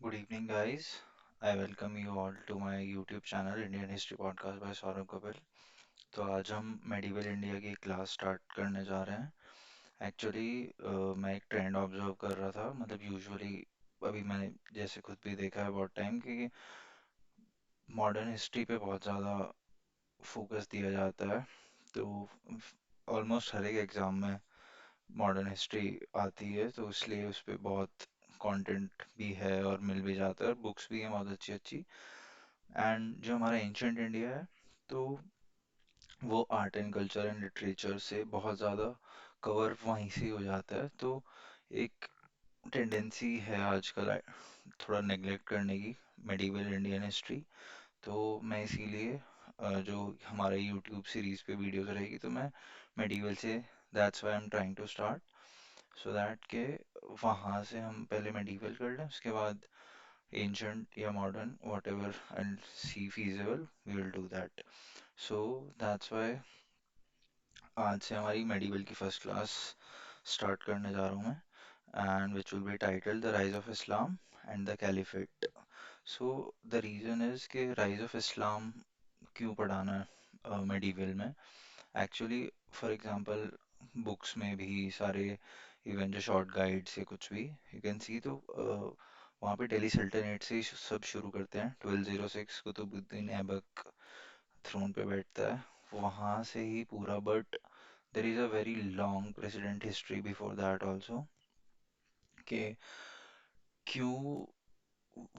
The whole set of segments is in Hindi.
Good evening, guys. I welcome you all to my YouTube channel Indian History Podcast by Saurabh Kapil. तो आज हम मेडिवल इंडिया की क्लास स्टार्ट करने जा रहे हैं। एक्चुअली मैं एक ट्रेंड ऑब्जर्व कर रहा था, मतलब यूजुअली अभी मैंने जैसे खुद भी देखा है बहुत टाइम कि मॉडर्न हिस्ट्री पे बहुत ज़्यादा फोकस दिया जाता है। तो ऑलमोस्ट हर एक एग्ज़ाम में मॉडर्न हिस्ट्री आती है, तो इसलिए उस पे बहुत कंटेंट भी है और मिल भी जाता है और बुक्स भी हैं बहुत अच्छी अच्छी। एंड जो हमारा एंशंट इंडिया है, तो वो art and culture and literature से बहुत ज़्यादा कवर वहीं से ही हो जाता है। तो एक टेंडेंसी है आजकल थोड़ा नेग्लेक्ट करने की मेडिवल इंडियन हिस्ट्री। तो मैं इसीलिए जो हमारे यूट्यूब सीरीज पे वीडियोस रहेगी, तो मैं मेडिवल से that's why I am trying to start, so that के वहाँ से हम पहले मेडिवल कर लें, उसके बाद ancient या modern whatever and see feasible we will do that. So that's why आज से हमारी मेडिवल की फर्स्ट क्लास स्टार्ट करने जा रहा हूँ मैं, and which will B titled the rise of Islam and the caliphate. So the reason is कि राइज ऑफ इस्लाम क्यों पढ़ाना है मेडिवल में। एक्चुअली फॉर एग्जांपल बुक्स में भी सारे इवन जो शॉर्ट गाइड्स या कुछ भी यू कैन सी, तो वहाँ पे दिल्ली सल्तनत से ही सब शुरू करते हैं। 1206 कुतुबुद्दीन ऐबक थ्रोन पे बैठता है, वहाँ से ही पूरा। But there is a very long president history before that also, कि क्यों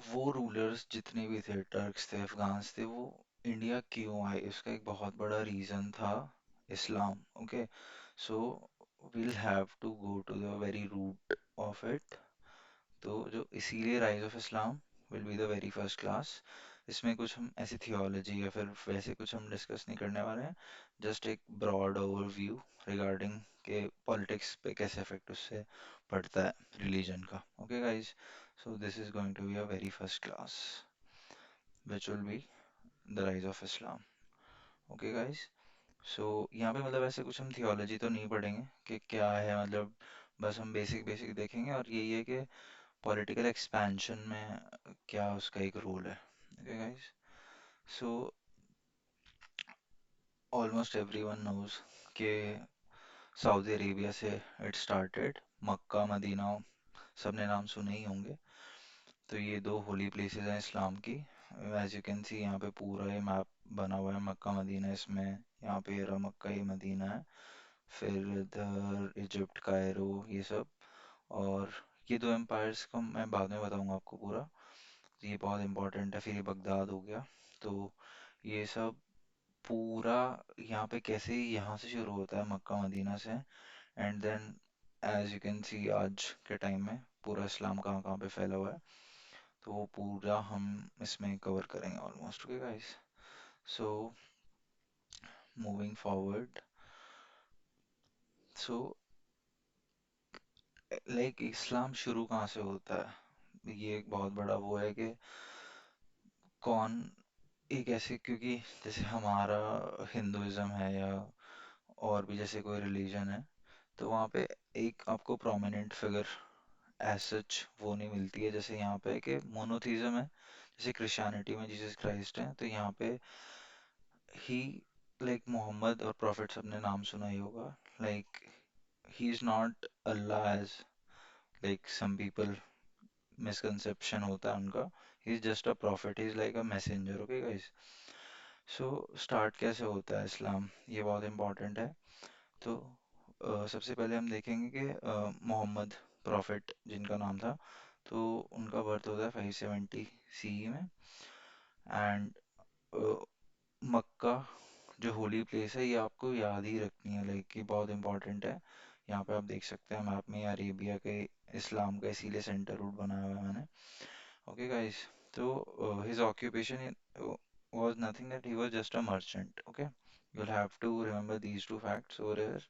वो रूलर्स जितने भी थे, टर्क्स थे, अफगान्स थे, वो इंडिया क्यों आए, इसका एक बहुत बड़ा रीज़न था Islam. Okay, so we'll have to go to the very root of it। तो जो इसीलिए rise of Islam will be the very first class. इसमें कुछ हम ऐसी थियोलॉजी या फिर वैसे कुछ हम डिस्कस नहीं करने वाले हैं, जस्ट एक ब्रॉड ओवरव्यू रिगार्डिंग के पॉलिटिक्स पे कैसे इफेक्ट उससे पड़ता है रिलीजन का। Okay guys, so this is going to be a very first class which will be the rise of Islam. Okay guys, so यहाँ पे मतलब ऐसे कुछ हम थियोलॉजी तो नहीं पढ़ेंगे कि क्या है, मतलब बस हम बेसिक बेसिक देखेंगे, और यही है कि पॉलिटिकल एक्सपेंशन में क्या उसका एक रोल है। Okay guys, so almost everyone knows कि सऊदी अरेबिया से इट स्टार्टेड। मक्का मदीना सबने नाम सुने ही होंगे। तो ये दो होली प्लेसेस हैं इस्लाम की। एज यू कैन सी यहाँ पे पूरा ये मैप बना हुआ है मक्का मदीना, इसमें यहाँ पे ये रहा मक्का, ये मदीना है। फिर इधर इजिप्ट कायरो ये सब। और ये दो एम्पायर्स को मैं बाद में बताऊंगा आपको पूरा, ये बहुत इंपॉर्टेंट है। फिर ये बगदाद हो गया। तो ये सब पूरा यहाँ पे कैसे ही यहाँ से शुरू होता है मक्का मदीना से, and then as you can see आज के टाइम में पूरा इस्लाम कहाँ कहाँ पे फैला हुआ है, तो वो पूरा हम इसमें कवर करेंगे almost. Okay guys, so moving forward, so like Islam शुरू कहाँ से होता है, ये एक बहुत बड़ा वो है कि कौन एक ऐसे, क्योंकि जैसे हमारा हिंदुइज्म है या और भी जैसे कोई रिलीजन है, तो वहाँ पे एक आपको प्रोमिनेंट फिगर एज सच वो नहीं मिलती है। जैसे यहाँ पे कि मोनोथीज्म है, जैसे क्रिश्चियनिटी में जीसस क्राइस्ट है, तो यहाँ पे ही लाइक मोहम्मद और प्रॉफिट सबने नाम सुना ही होगा। Like he is not Allah as like some people misconception होता है उनका। He is just a prophet, he is like a messenger. Okay guys, so start कैसे होता है इस्लाम, ये बहुत इंपॉर्टेंट है। तो सबसे पहले हम देखेंगे कि मोहम्मद प्रॉफिट जिनका नाम था, तो उनका बर्थ होता है 570 सीई में। एंड मक्का जो होली प्लेस है, ये आपको याद ही रखनी है, लाइक ये बहुत इंपॉर्टेंट है। यहाँ पे आप देख सकते हैं मैप में अरेबिया के इस्लाम का इसीलिए सेंटर रूट बनाया हुआ है मैंने। ओके गाइस, तो his occupation was nothing, that he was just a merchant. Okay, you'll have to remember these two facts over here,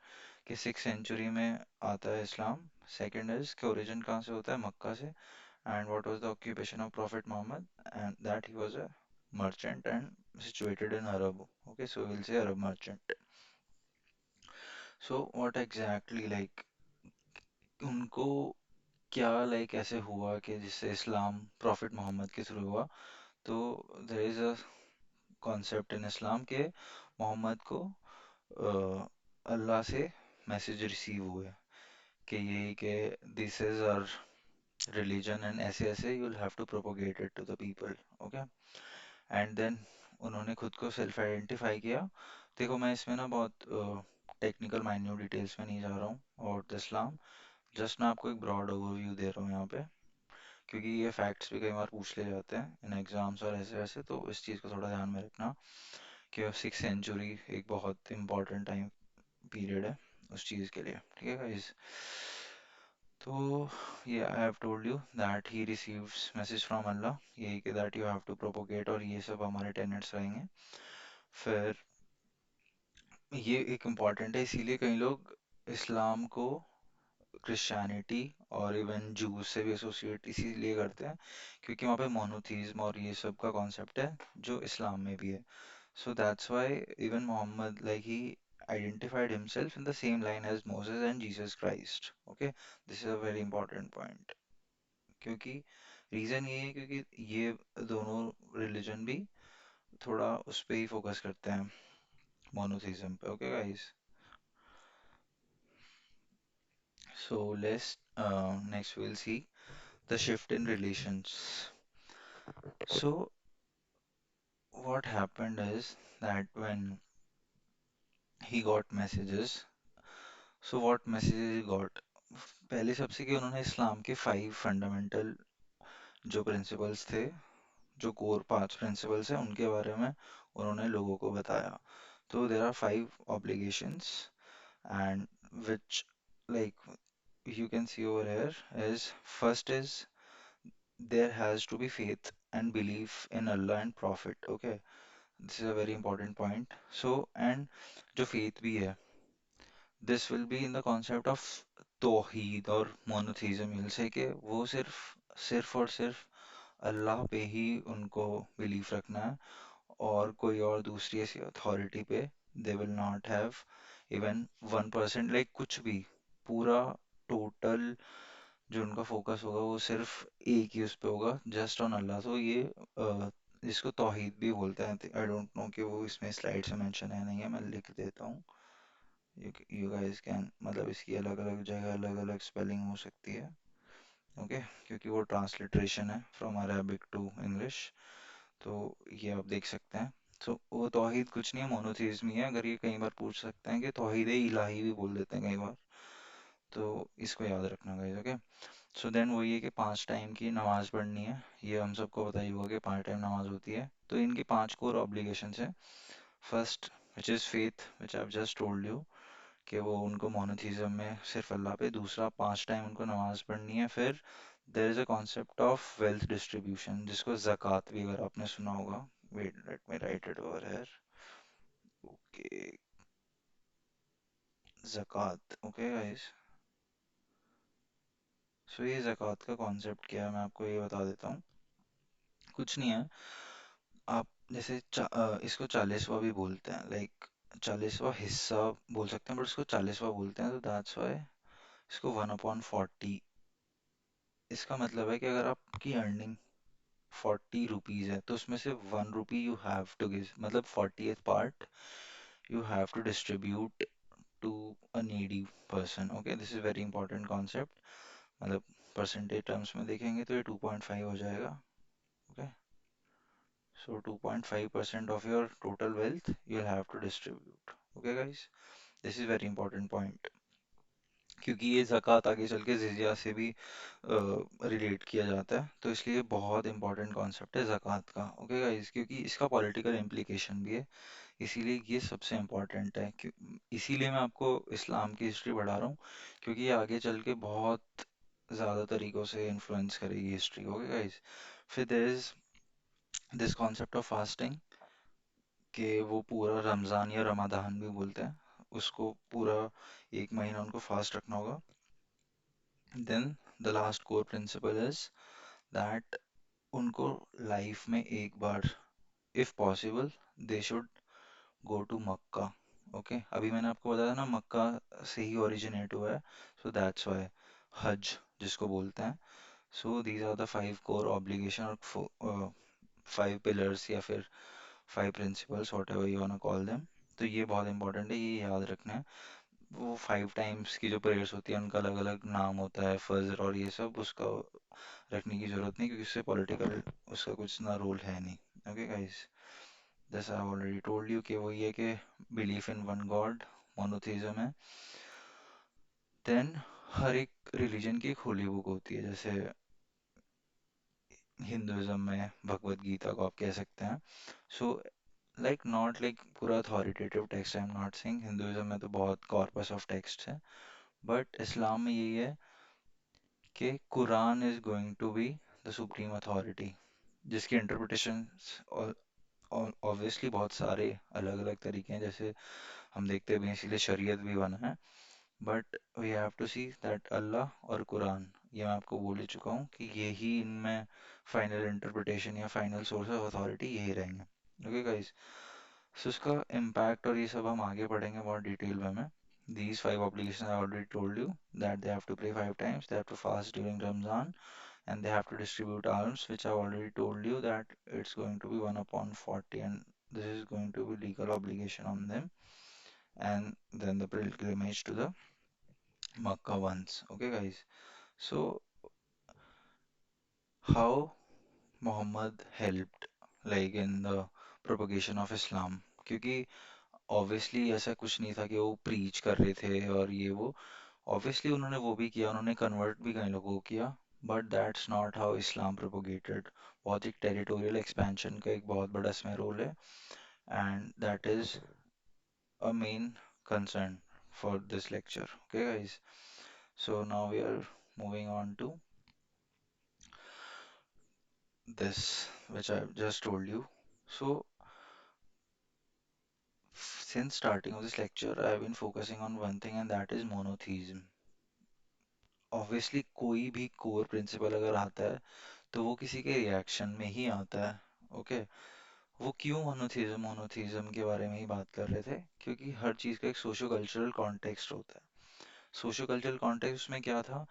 कि 6th सेंचुरी में आता है इस्लाम। सेकंड इज कि ओरिजिन कहाँ से होता है, मक्का से। And what was the occupation of prophet Muhammad, and that he was a merchant and situated in Arab. Okay, so we'll say Arab merchant. So what exactly, like उनको क्या लाइक ऐसे हुआ कि जिससे इस्लाम प्रॉफिट मोहम्मद के थ्रू हुआ। तो there is a concept in Islam के मोहम्मद को अल्लाह से मैसेज रिसीव हुए कि यही कि this is our religion and ऐसे ऐसे you will have to propagate it to the people. Okay. And then उन्होंने खुद को सेल्फ आइडेंटिफाई किया। देखो मैं इसमें ना बहुत टेक्निकल माइन्यूट डिटेल्स में नहीं जा रहा हूँ और इस्लाम, जस्ट मैं आपको एक ब्रॉड ओवरव्यू दे रहा हूँ यहाँ पे, क्योंकि ये फैक्ट्स भी कई बार पूछ ले जाते हैं इन एग्जाम्स और ऐसे वैसे, तो इस चीज़ को थोड़ा ध्यान में रखना कि 6th सेंचुरी एक बहुत इंपॉर्टेंट टाइम पीरियड है उस चीज़ के लिए। ठीक है गाइस। तो ये I have told you that he receives message from Allah, यही कि that you have to propagate, और ये सब हमारे टेनेट्स रहेंगे। फिर ये एक इम्पॉर्टेंट है, इसीलिए कई लोग इस्लाम को क्रिश्चियनिटी और इवन जूस से भी एसोसिएट इसीलिए करते हैं क्योंकि वहाँ पे मोनोथीज्म और ये सब का कॉन्सेप्ट है जो इस्लाम में भी है। So that's why even Muhammad, like he identified himself in the same line as Moses and Jesus Christ. Okay, this is a very important point. क्योंकि रीजन ये है क्योंकि ये दोनों रिलीजन भी थोड़ा उस पे ही फोकस करते हैं, मोनोथिज्म पे। Okay guys. So let's next we'll see the shift in relations. So what happened is that when he got messages, so what messages he got? पहले सबसे कि उन्होंने इस्लाम के 5 फंडामेंटल जो प्रिंसिपल्स थे, जो कोर 5 प्रिंसिपल्स हैं, उनके बारे में उन्होंने लोगों को बताया। तो there are 5 obligations and which like you can see over here is first is there has to be faith and belief in Allah and Prophet. Okay, this is a very important point. So and जो faith भी है, this will be in the concept of तौहीद और मोनोथीज्म। you'll say कि वो सिर्फ सिर्फ और सिर्फ अल्लाह पे ही उनको बिलीफ रखना है, और कोई और दूसरी ऐसी अथॉरिटी पे they will not have even 1% like कुछ भी। पूरा टोटल जो उनका फोकस होगा वो सिर्फ एक ही उस पे होगा, जस्ट ऑन अल्लाह। तो ये जिसको तौहीद भी बोलते हैं, आई डोंट नो कि वो इसमें स्लाइड से मेंशन है नहीं है, मैं लिख देता हूँ। यू गाइस कैन, मतलब इसकी अलग अलग जगह अलग अलग स्पेलिंग हो सकती है। ओके, क्योंकि वो ट्रांसलिट्रेशन है फ्रॉम अरेबिक टू इंग्लिश, तो ये आप देख सकते हैं। तो वो तौहीद कुछ नहीं है, मोनोथीज्म ही है। अगर ये कई बार पूछ सकते हैं कि तौहीद इलाही भी बोल देते हैं कई बार, तो इसको याद रखना गाइस। ओके। सो देन वो ये कि 5 टाइम की नमाज पढ़नी है, ये हम सबको पता ही होगा कि 5 टाइम नमाज होती है। तो इनकी 5 कोर ऑब्लिगेशंस है। First which is faith, which I just told you कि वो उनको मोनोथीज्म में सिर्फ अल्लाह पे। दूसरा 5 टाइम उनको नमाज पढ़नी है। फिर there is a concept of wealth distribution जिसको ज़कात भी अगर आपने सुना होगा। Wait let me write it over here. Okay, ज़कात। Okay guys. सो ये ज़कात का कॉन्सेप्ट क्या है मैं आपको ये बता देता हूँ। कुछ नहीं है, आप जैसे इसको 40वां भी बोलते हैं, लाइक 40वां हिस्सा बोल सकते हैं, बट उसको 40वां बोलते हैं। तो दैट्स वाई इसको 1/40। इसका मतलब है कि अगर आपकी अर्निंग 40 रुपीज है तो उसमें से 1 rupee you have to give, मतलब 40th part you have to distribute to a needy person. Okay, this is very important concept. मतलब परसेंटेज टर्म्स में देखेंगे तो ये 2.5 हो जाएगा। Okay, so 2.5% of your total wealth you have to distribute. Okay guys, this is very important point, क्योंकि ये ज़कात आगे चल के जिज़िया से भी रिलेट किया जाता है, तो इसलिए बहुत इंपॉर्टेंट कॉन्सेप्ट है ज़कात का। ओके गाइस, क्योंकि इसका पॉलिटिकल इम्प्लीकेशन भी है, इसीलिए ये सबसे इम्पोर्टेंट है। इसीलिए मैं आपको इस्लाम की हिस्ट्री पढ़ा रहा हूँ, क्योंकि ये आगे चल के बहुत ज़्यादा तरीक़ों से इन्फ्लुएंस करेगी हिस्ट्री। Okay guys. फिर there is this concept of fasting, कि वो पूरा रमज़ान या रमादान भी बोलते हैं उसको, पूरा 1 महीना उनको फास्ट रखना होगा। Then the last core principle is that उनको लाइफ में एक बार, if possible, they should go to Mecca. Okay, अभी मैंने आपको बताया ना मक्का से ही ओरिजिनेट हुआ है, सो दैट्स वाई हज, जिसको बोलते हैं। So these are the 5 core obligation और 5 पिलर्स या फिर 5 principles, whatever you want call them. तो ये बहुत इंपॉर्टेंट है, ये याद रखना है। वो 5 टाइम्स की जो प्रेयर्स होती है उनका अलग अलग नाम होता है, फजर और ये सब, उसका रखने की जरूरत नहीं क्योंकि उससे पॉलिटिकल उसका कुछ ना रोल है नहीं। ओके गाइस, जैसा आई ऑलरेडी टोल्ड यू कि वो ये कि belief in one God, monotheism है। देन हर एक रिलीजन की एक होली बुक होती है, जैसे हिंदुइज्म में भगवत गीता को आप कह सकते हैं। सो लाइक नॉट लाइक पूरा authoritative text, I am not saying, Hinduism में तो बहुत कॉर्पस ऑफ टेक्स्ट है, बट इस्लाम में यही है कि Quran is going to be the supreme authority, जिसकी इंटरप्रिटेशन ऑब्वियसली बहुत सारे अलग अलग तरीके हैं, जैसे हम देखते हैं इसीलिए शरीयत भी बना है। But we have to see that Allah और कुरान, ये मैं आपको बोल ही चुका हूँ कि यही इनमें फाइनल इंटरप्रिटेशन या फाइनल सोर्स ऑफ अथॉरिटी यही रहेंगे। ओके गाइस, सो इसका इम्पैक्ट और ये सब हम आगे पढ़ेंगे बहुत डिटेल में। These 5 obligations I already told you, that they have to pray 5 times, they have to fast during Ramzan, and they have to distribute alms, which I've already told you that it's going to be 1 upon 40, and this is going to be legal obligation on them. And then the pilgrimage to the Makkah once. Okay, guys. So, how Muhammad helped, like in the propagation of Islam? क्योंकि obviously ऐसा कुछ नहीं था कि वो preach कर रहे थे और ये वो, obviously उन्होंने वो भी किया, उन्होंने convert भी कई लोगों को किया, but that's not how Islam propagated। बहुत एक territorial expansion का एक बहुत बड़ा इसमें रोल है, and that is a main concern for this lecture। Okay, guys, so now we are moving on to this, which I've just told you. So, since starting of this lecture, I've been focusing on one thing, and that is monotheism। Obviously, कोई भी core principle अगर आता है तो वो किसी के रिएक्शन में ही आता है। ओके, वो क्यों मोनोथीज्म मोनोथीज्म के बारे में ही बात कर रहे थे, क्योंकि हर चीज़ का एक सोशो कल्चरल कॉन्टेक्स्ट होता है। सोशो कल्चरल कॉन्टेक्स्ट में क्या था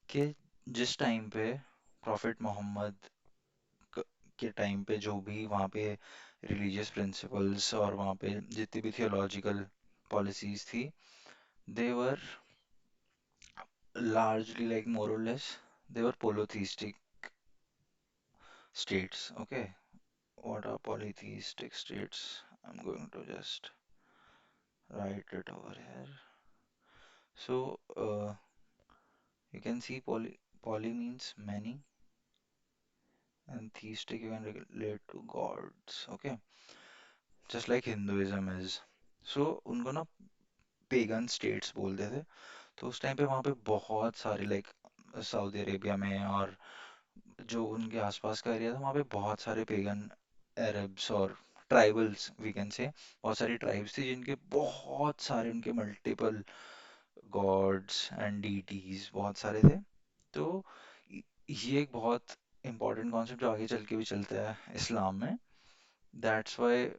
कि जिस टाइम पे प्रॉफिट मोहम्मद क- के टाइम पे जो भी वहाँ पे रिलीजियस प्रिंसिपल्स और वहाँ पे जितनी भी थियोलॉजिकल पॉलिसीज थी, दे वर largely like more or less they were polytheistic states। Okay, what are polytheistic states? I'm going to just write it over here. So you can see poly means many, and theistic you can relate to gods। Okay, just like Hinduism is। So उनको ना पेगन स्टेट्स बोलते थे। तो उस टाइम पे वहाँ पे बहुत सारे लाइक सऊदी अरेबिया में और जो उनके आसपास का एरिया था वहाँ पे बहुत सारे पेगन अरब्स और ट्राइबल्स वी कैन से, बहुत सारी ट्राइब्स थी जिनके बहुत सारे उनके मल्टीपल गॉड्स एंड डीटीज बहुत सारे थे। तो ये एक बहुत इंपॉर्टेंट कॉन्सेप्ट जो आगे चल के भी चलता है इस्लाम में। दैट्स वाई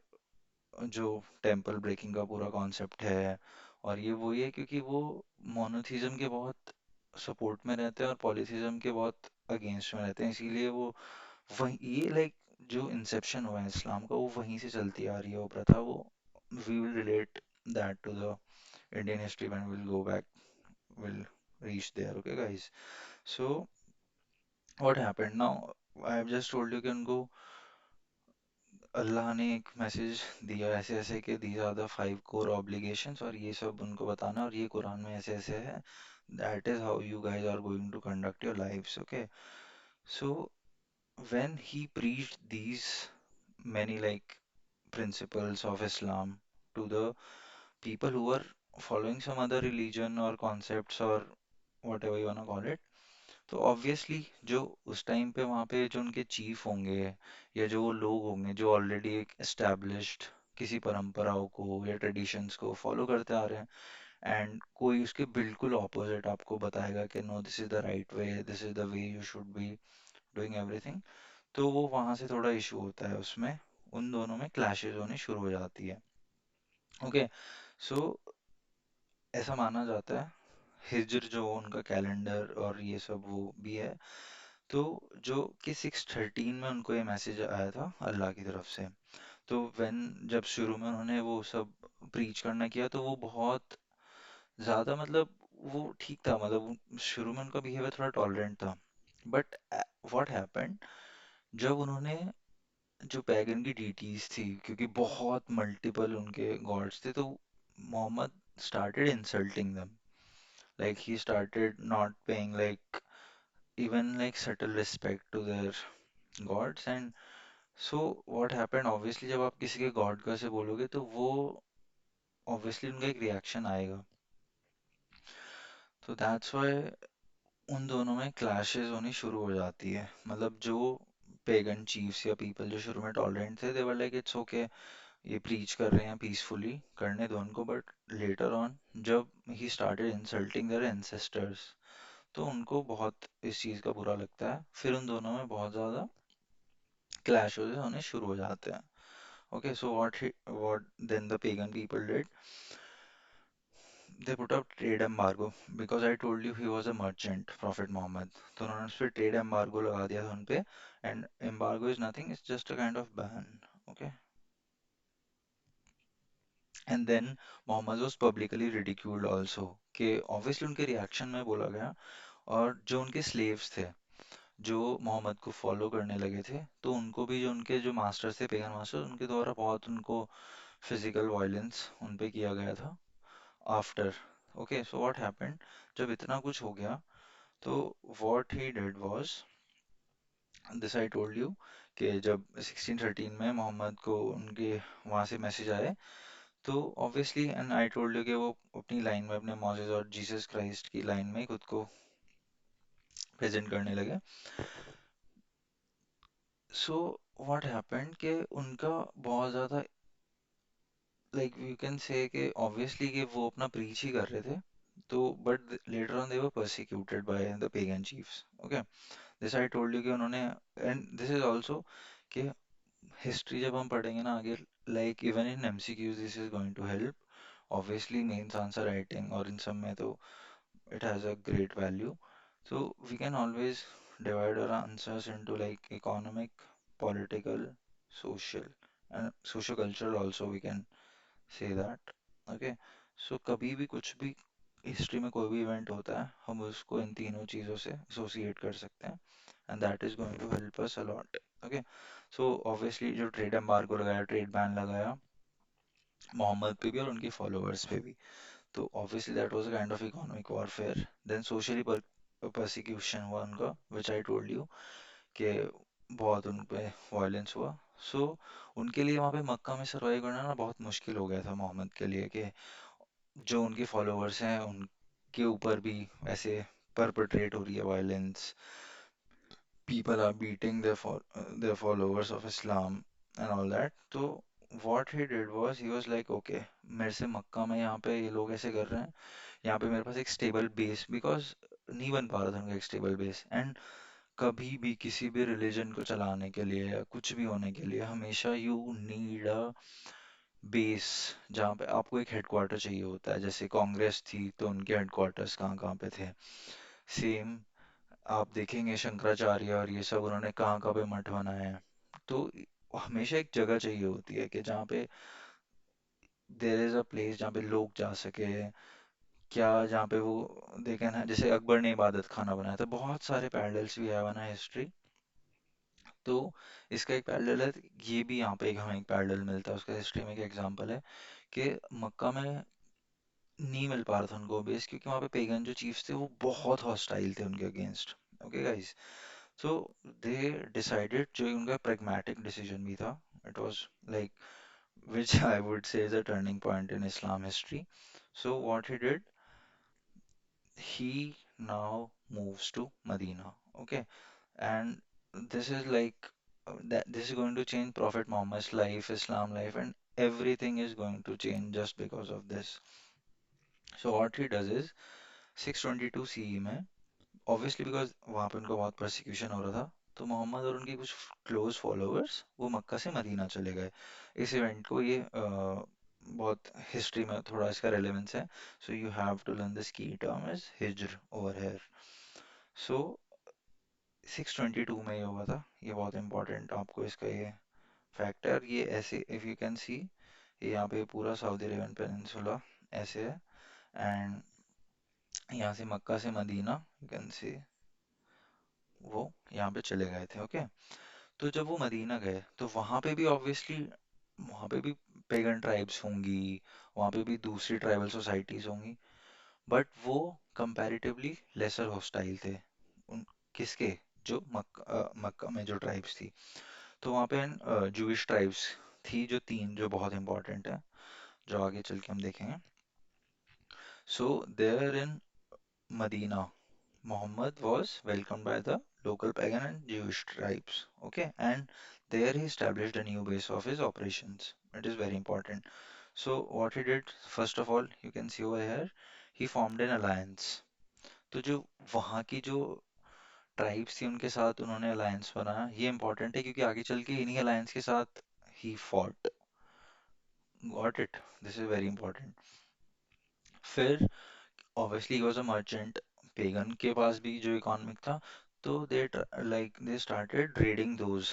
जो टेम्पल ब्रेकिंग का पूरा कॉन्सेप्ट है और ये वही है क्योंकि वो मोनोथीज्म के बहुत सपोर्ट में रहते हैं और पॉलीथिज्म के बहुत अगेंस्ट में रहते हैं, इसीलिए वो वही ये लाइक जो इंसेप्शन हुआ है इस्लाम का वो वहीं से चलती आ रही है वो प्रथा। वो we will relate that to the Indian history when will go back, will reach there. Okay guys, so what happened now, I have just told you कि उनको अल्लाह ने एक मैसेज दिया ऐसे ऐसे कि these are the 5 core obligations और ये सब उनको बताना और ये कुरान में ऐसे ऐसे है, that is how you guys are going to conduct your lives. Okay, so when he preached these many like principles of Islam to the people who were following some other religion or concepts or whatever you wanna call it, तो ऑब्वियसली जो उस टाइम पे वहाँ पे जो उनके चीफ होंगे या जो वो लोग होंगे जो ऑलरेडी एक एस्टैब्लिश्ड किसी परंपराओं को या ट्रेडिशंस को फॉलो करते आ रहे हैं, एंड कोई उसके बिल्कुल ऑपोजिट आपको बताएगा कि no this is the right way, this is the way you should be doing everything, तो वो वहाँ से थोड़ा इशू होता है उसमें, उन दोनों में क्लैशेस होनी शुरू हो जाती है। ओके, सो ऐसा माना जाता है हिज्र जो उनका कैलेंडर और ये सब वो भी है। तो जो कि 613 में उनको ये मैसेज आया था अल्लाह की तरफ से। तो व्हेन जब शुरू में उन्होंने वो सब प्रीच करना किया तो वो बहुत ज़्यादा मतलब वो ठीक था, मतलब शुरू में उनका बिहेवियर थोड़ा टॉलरेंट था। बट व्हाट हैपेंड जब उन्होंने जो पैगन की डीटीज थी, क्योंकि बहुत मल्टीपल उनके गॉड्स थे, तो Mohammad started insulting them. Like he started not paying like even like subtle respect to their gods. And so what happened, obviously जब आप किसी के गॉड का से बोलोगे तो वो ऑब्वियसली उनका एक रिएक्शन आएगा। तो दैट्स व्हाई उन दोनों में क्लैशेस होनी शुरू हो जाती है। मतलब जो पेगन चीफ्स या पीपल जो शुरू में टॉलरेंट थे, दे वर लाइक इट्स ओके, ये प्रीच कर रहे हैं पीसफुली, करने दो उनको। बट लेटर ऑन जब he started insulting their ancestors, तो उनको बहुत इस चीज़ का बुरा लगता है, फिर उन दोनों में बहुत ज़्यादा क्लैश होने शुरू हो जाते हैं। Okay, so what then the pagan people did, they put up trade embargo, because I told you he was a merchant prophet Muhammad. तो उन्होंने उस पर ट्रेड एम्बार्गो लगा दिया था उन पे। And embargo is nothing, it's just a kind of ban. Okay, and then Muhammad was publicly ridiculed also, कि ऑब्वियसली उनके रिएक्शन में बोला गया। और जो उनके स्लेव्स थे जो मोहम्मद को फॉलो करने लगे थे, तो उनको भी जो उनके जो मास्टर्स थे, पेगन मास्टर्स, उनके द्वारा बहुत उनको फिजिकल वायलेंस उन पे किया गया था after. Okay, so what happened जब इतना कुछ हो गया, तो what he did was this, I told you, कि जब 1613 में मोहम्मद को उनके वहाँ से मैसेज आए, तो obviously and I told you कि वो अपनी लाइन में अपने मौसेस और जीसस क्राइस्ट की लाइन में ही खुद को प्रेजेंट करने लगे। सो व्हाट हैपेंड कि उनका बहुत ज़्यादा लाइक यू कैन से कि ऑब्वियसली कि वो अपना प्रीच ही कर रहे थे, तो but later on they were persecuted by the pagan chiefs. Okay, this I told you कि उन्होंने, एंड दिस इज आल्सो कि हिस्ट्री जब हम पढ़ेंगे ना आगे, like even in MCQs this is going to help. Obviously mains answer writing और इन सब में तो it has a great value. So we can always divide our answers into like economic, political, social, and socio-cultural also we can say that. Okay. So कभी भी कुछ भी हिस्ट्री में कोई भी इवेंट होता है, हम उसको इन तीनों चीज़ों से एसोसिएट कर सकते हैं, and that is going to help us a lot. Okay, so obviously जो ट्रेड एम्बार्गो लगाया, ट्रेड बैन लगाया मोहम्मद पे भी और उनके फॉलोअर्स पे भी, तो obviously that was a kind of economic warfare. Then socially persecution हुआ उनका, which I told you कि बहुत उन पे violence हुआ। So उनके लिए वहाँ पे मक्का में सर्वाइव करना ना बहुत मुश्किल हो गया था मोहम्मद के लिए, कि जो उनके फॉलोअर्स हैं उनके ऊपर भी ऐसे परपेट्रेट हो रही है violence, people are beating their followers of Islam and all that. तो what he did was he was like okay, मेरे से मक्का में यहाँ पे ये लोग ऐसे कर रहे हैं, यहाँ पे मेरे पास एक स्टेबल बेस, बिकॉज नहीं बन पा रहा था उनका एक स्टेबल बेस। एंड कभी भी किसी भी रिलीजन को चलाने के लिए या कुछ भी होने के लिए हमेशा यू नीड अ बेस, जहाँ पे आपको एक हेडक्वार्टर चाहिए होता है। जैसे कांग्रेस थी तो उनके हेडक्वार्टर्स कहाँ कहाँ पे थे, सेम आप देखेंगे शंकराचार्य और ये सब उन्होंने कहाँ कहाँ पे मठ बनाए हैं। तो हमेशा एक जगह चाहिए होती है कि जहाँ पे देयर इज अ प्लेस जहाँ पे लोग जा सके, क्या जहाँ पे वो देखे ना, जैसे अकबर ने इबादत खाना बनाया था, बहुत सारे पैरेलल्स भी है वन हिस्ट्री। तो इसका एक पैरेलल है, ये भी यहाँ पे एक हमें एक पैरेलल मिलता है उसका हिस्ट्री में। एक एग्जांपल है कि मक्का में नहीं मिल पा रहा था उनको बेस, क्योंकि वहाँ पे पेगन जो चीफ्स थे वो बहुत हॉस्टाइल थे उनके against. Okay guys, so they decided, जो उनका pragmatic डिसीजन भी था, it was like which I would say is a turning point in Islam history. So what he did, he now moves to Medina. Okay, and this is like that this is going to change Prophet Muhammad's life, Islam life, and everything is going to change just because of this. So what he does is 622 CE में, obviously because वहाँ पे उनका बहुत persecution हो रहा था, तो मोहम्मद और उनके कुछ क्लोज फॉलोअर्स वो मक्का से मदीना चले गए। इस इवेंट को ये बहुत हिस्ट्री में थोड़ा इसका रेलेवेंस है. So you have to learn this key term is हिज्र ओवर हियर. सो 622 में ये हुआ था. ये बहुत इंपॉर्टेंट आपको इसका ये फैक्टर, ये ऐसे इफ यू कैन सी, ये यहाँ पे पूरा सऊदी अरेबियन पेनिनसुला ऐसे है. एंड यहाँ से मक्का से मदीना यू कैन सी वो यहाँ पे चले गए थे. ओके. तो जब वो मदीना गए तो वहाँ पे भी ऑब्वियसली वहाँ पे भी पेगन ट्राइब्स होंगी, वहाँ पे भी दूसरी ट्राइबल सोसाइटीज होंगी. बट वो कंपैरेटिवली लेसर हॉस्टाइल थे उन किसके, जो मक्का में जो ट्राइब्स थी. तो वहाँ पे जूइश ट्राइब्स थी जो तीन, जो बहुत इंपॉर्टेंट है, जो आगे चल के हम देखेंगे. So there in Medina, Muhammad was welcomed by the local pagan and Jewish tribes. Okay, and there he established a new base of his operations. It is very important. So, what he did, first of all, you can see over here, he formed an alliance. तो जो वहाँ की जो ट्राइब्स थी उनके साथ उन्होंने अलायंस बनाया. ये इंपॉर्टेंट है क्योंकि आगे चल के इन्हीं अलायंस के साथ he fought. Got it. This is very important. फिर obviously he was a merchant. Pagan के पास भी जो इकोनॉमिक था, तो they started raiding those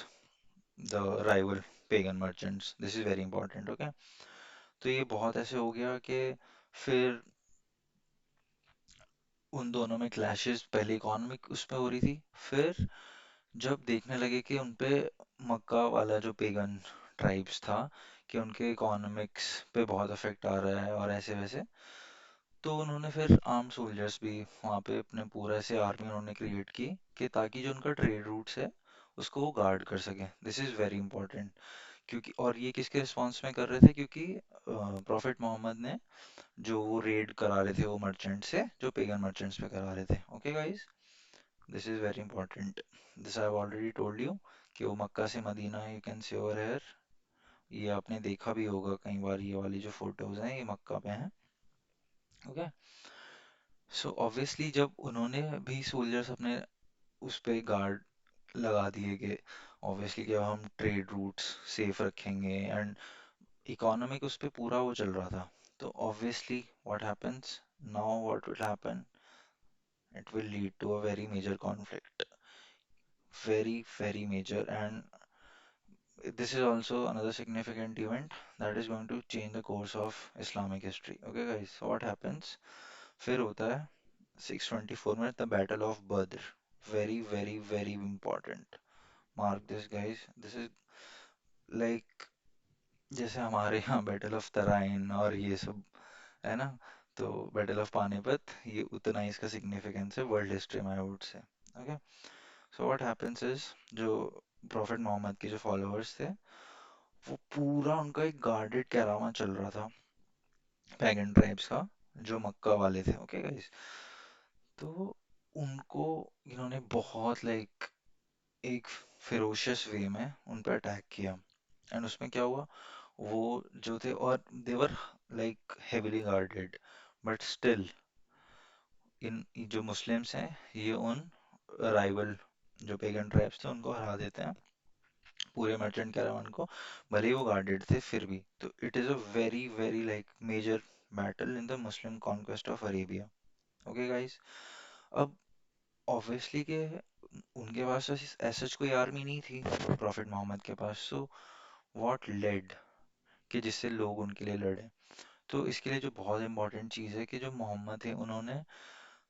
the rival pagan merchants. This is very important. Okay. तो ये बहुत ऐसे हो गया कि फिर उन दोनों में क्लैशेस पहले इकोनॉमिक उस पे हो रही थी. फिर जब देखने लगे कि उन पे मक्का वाला जो पेगन ट्राइब्स था कि उनके इकोनॉमिक्स पे बहुत इफेक्ट आ रहा है और ऐसे वैसे, तो उन्होंने फिर आर्म सोल्जर्स भी वहाँ पे अपने पूरा ऐसे आर्मी उन्होंने क्रिएट की कि ताकि जो उनका ट्रेड रूट्स है उसको वो गार्ड कर सकें. This is very important. क्योंकि और ये किसके रिस्पॉन्स में कर रहे थे, क्योंकि प्रॉफिट मोहम्मद ने जो वो रेड करा रहे थे वो मर्चेंट से, जो पेगन मर्चेंट्स पे करा रहे थे. Okay guys, this is very important. This I have already told you कि वो मक्का से Medina, you can see over here. ये आपने देखा भी होगा कई बार, ये वाली जो फोटोज हैं ये मक्का पे हैं. ओके. सो ऑब्वियसली जब उन्होंने भी सोल्जर्स अपने उस पे गार्ड लगा दिए कि ऑब्वियसली कि अब हम ट्रेड रूट्स सेफ रखेंगे एंड इकोनॉमिक उस पे पूरा वो चल रहा था. तो obviously what happens now, what will happen, it will lead to a very major conflict. Very very major. And this is also another significant event that is going to change the course of Islamic history. Okay guys, so what happens, फिर होता है 624 में the Battle of Badr. Very very very important. Mark this guys. This is like जैसे हमारे यहाँ बैटल ऑफ तराइन और ये सब है ना, तो बैटल ऑफ पानीपत ये उतना ही इसका सिग्निफिकेंस है वर्ल्ड हिस्ट्री में, I would say. Okay. So what happens is, जो प्रॉफिट मोहम्मद के जो फॉलोअर्स थे वो पूरा उनका एक गार्डेड कैरावा चल रहा था पैगन ट्राइब्स का, जो मक्का वाले थे. Okay guys. तो उनको इन्होंने बहुत लाइक एक फिरोशियस वे में उन पर अटैक किया. एंड उसमें क्या हुआ, वो जो थे और they were like heavily guarded, but still in जो मुस्लिम्स हैं ये उन राइवल जो पेगन ट्राइब्स थे उनको हरा देते हैं, पूरे मर्चेंट कैरावान को. भले ही वो गार्डेड थे फिर भी. तो it is a very very like major battle in the Muslim conquest of Arabia. Okay guys. अब ऑब्वियसली के उनके पास ऐसा कोई आर्मी नहीं थी प्रॉफिट मोहम्मद के पास. सो व्हाट लेड कि जिससे लोग उनके लिए लड़े. तो इसके लिए जो बहुत इंपॉर्टेंट चीज़ है कि जो मोहम्मद थे उन्होंने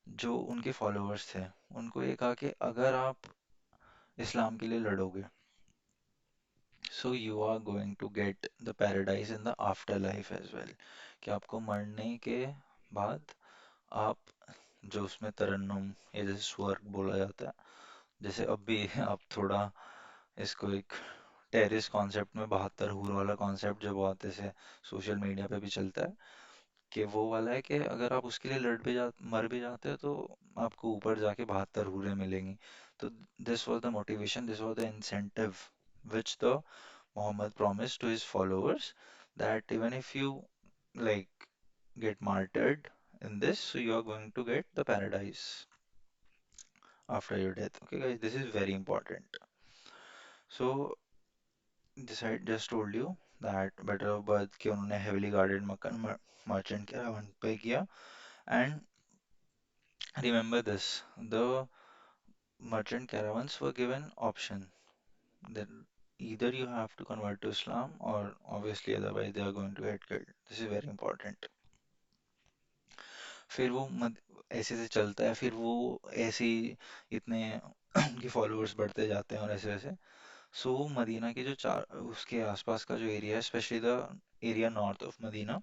जो उनके फॉलोअर्स थे उनको ये कहा कि अगर आप इस्लाम के लिए लड़ोगे, so you are going to get the paradise in the after life as well. कि आपको मरने के बाद आप जो उसमें तरन्नुम या जैसे स्वर्ग बोला जाता है, जैसे अब भी आप थोड़ा इसको एक टेरिस कॉन्सेप्ट में 72 हूर वाला कॉन्सेप्ट जो बहुत ऐसे सोशल मीडिया पे भी चलता है, कि वो वाला है कि अगर आप उसके लिए मर भी जाते हो तो आपको ऊपर जाके 72 हूरें मिलेंगी. तो this was the motivation, this was the incentive which the Muhammad promised to his followers, that even if you like get martyred in this, so you are going to get the paradise after your death. Okay, guys, this is very important. So, this I just told you that better of birth कि उन्होंने हेविली गार्डेड मक्का मर्चेंट कैरावन पे किया. And remember this, the merchant caravans were given option that either you have to convert to Islam or obviously otherwise they are going to get killed. This is very important. फिर वो ऐसे से चलता है, फिर वो ऐसे ही इतने उनके फॉलोअर्स बढ़ते जाते हैं और ऐसे वैसे. सो मदीना के जो चार उसके आसपास का जो एरिया है, specially the area north of Medina,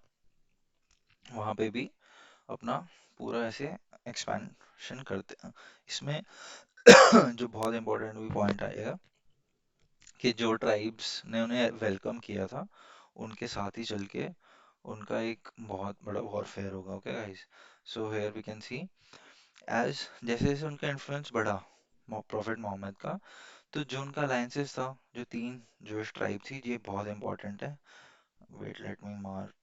वहाँ पे भी अपना पूरा ऐसे एक्सपेंशन करते हैं. इसमें जो बहुत इंपॉर्टेंट भी पॉइंट आएगा कि जो ट्राइब्स ने उन्हें वेलकम किया था उनके साथ ही चल के उनका एक बहुत बड़ा वॉरफेयर होगा. Okay guys, so here we can see as जैसे जैसे उनका इन्फ्लुएंस बढ़ा प्रॉफिट मोहम्मद का, तो जो उनका अलायंसेस था, जो तीन जोश ट्राइब थी, ये बहुत इंपॉर्टेंट है. Wait let me mark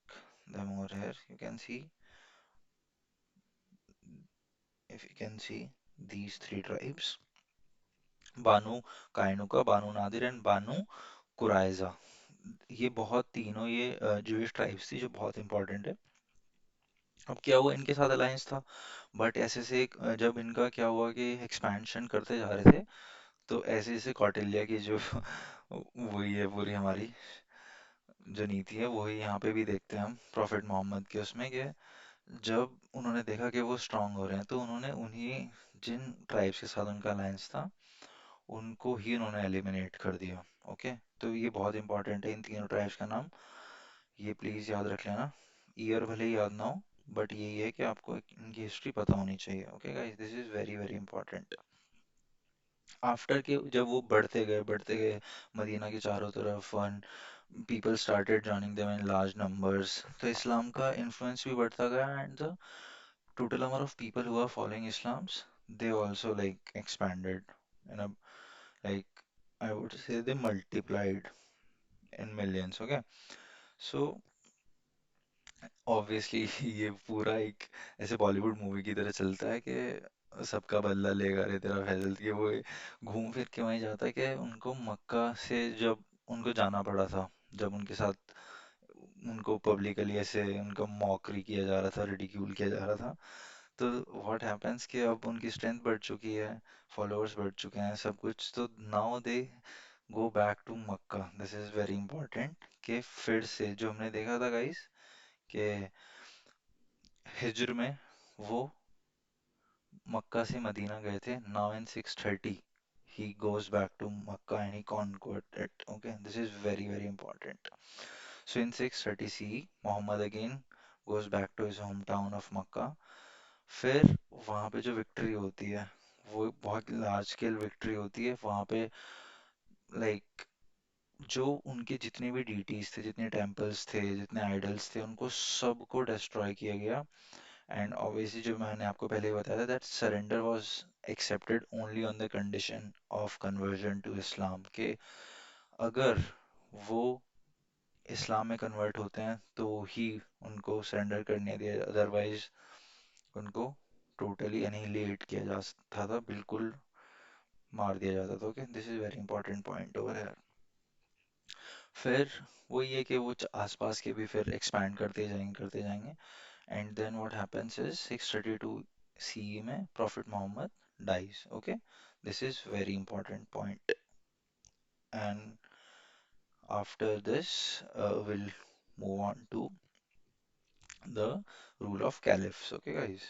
them over here. You can see, if you can see these three tribes, Banu Qaynuqa, Banu Nadir and Banu Qurayza. ये बहुत तीनों ये जूइश ट्राइब्स थी जो बहुत इंपॉर्टेंट है. अब क्या हुआ, इनके साथ अलायंस था, बट ऐसे से जब इनका क्या हुआ कि एक्सपेंशन करते जा रहे थे, तो ऐसे ऐसे कौटिल्य की जो वही है पूरी हमारी जो नीति है, वही यहाँ पे भी देखते हैं हम प्रॉफिट मोहम्मद के उसमें, कि जब उन्होंने देखा कि वो स्ट्रांग हो रहे हैं, तो उन्होंने उन्हीं जिन ट्राइब्स के साथ उनका अलायंस था उनको ही उन्होंने एलिमिनेट कर दिया. ओके, तो ये बहुत इंपॉर्टेंट है इन तीनों ट्राइब्स का नाम, ये प्लीज याद रख लेना. ईयर भले ही याद ना हो, बट यही है कि आपको इनकी हिस्ट्री पता होनी चाहिए. Okay guys, this is very very important. After के जब वो बढ़ते गए मदीना के चारों तरफ, one people started joining them in large numbers, तो इस्लाम का इन्फ्लुएंस भी बढ़ता गया, and the total number of people who are following Islam's, they also like expanded in a, like, I would say they multiplied in millions. Okay, so obviously ये पूरा एक ऐसे बॉलीवुड मूवी की तरह चलता है कि सबका बदला लेगा रे तेरा फैजल, कि वो घूम फिर के वहीं जाता है कि उनको मक्का से जब उनको जाना पड़ा था, जब उनके साथ उनको पब्लिकली ऐसे उनका मॉकरी किया जा रहा था, रिडिक्यूल किया जा रहा था, तो व्हाट हैपेंस कि अब उनकी स्ट्रेंथ बढ़ चुकी है, फॉलोअर्स बढ़ चुके हैं, सब कुछ, तो now they go back to Mecca. This is very important कि फिर से जो हमने देखा था गाइस कि हिज्र में वो मक्का से मदीना गए थे. Now in 630 he goes back to Makkah and he conquered it. Okay, this is very very important. So in 630 CE, Muhammad again goes back to his hometown of Makkah. फिर वहाँ पे जो विक्ट्री होती है, वो बहुत लार्ज स्केल विक्ट्री होती है वहाँ पे. लाइक जो उनके जितने भी डीटीज थे, जितने टेम्पल्स थे, जितने आइडल्स थे, उनको सबको डिस्ट्रॉय किया गया. एंड ऑब्वियसली जो मैंने आपको पहले ही बताया था, that surrender was accepted only on the condition of conversion to Islam, के अगर वो इस्लाम में कन्वर्ट होते हैं तो ही उनको सरेंडर करने दिया, अदरवाइज उनको टोटली एनिहिलेट किया जाता था, बिल्कुल मार दिया जाता था. Okay, this is very important point over है. फिर वो ये कि वो आसपास के भी फिर एक्सपैंड करते जाएंगे. And then what happens is 632 CE में prophet Mohammed dies. Okay, this is very important point. And after this we'll move on to the rule of caliphs. Okay guys,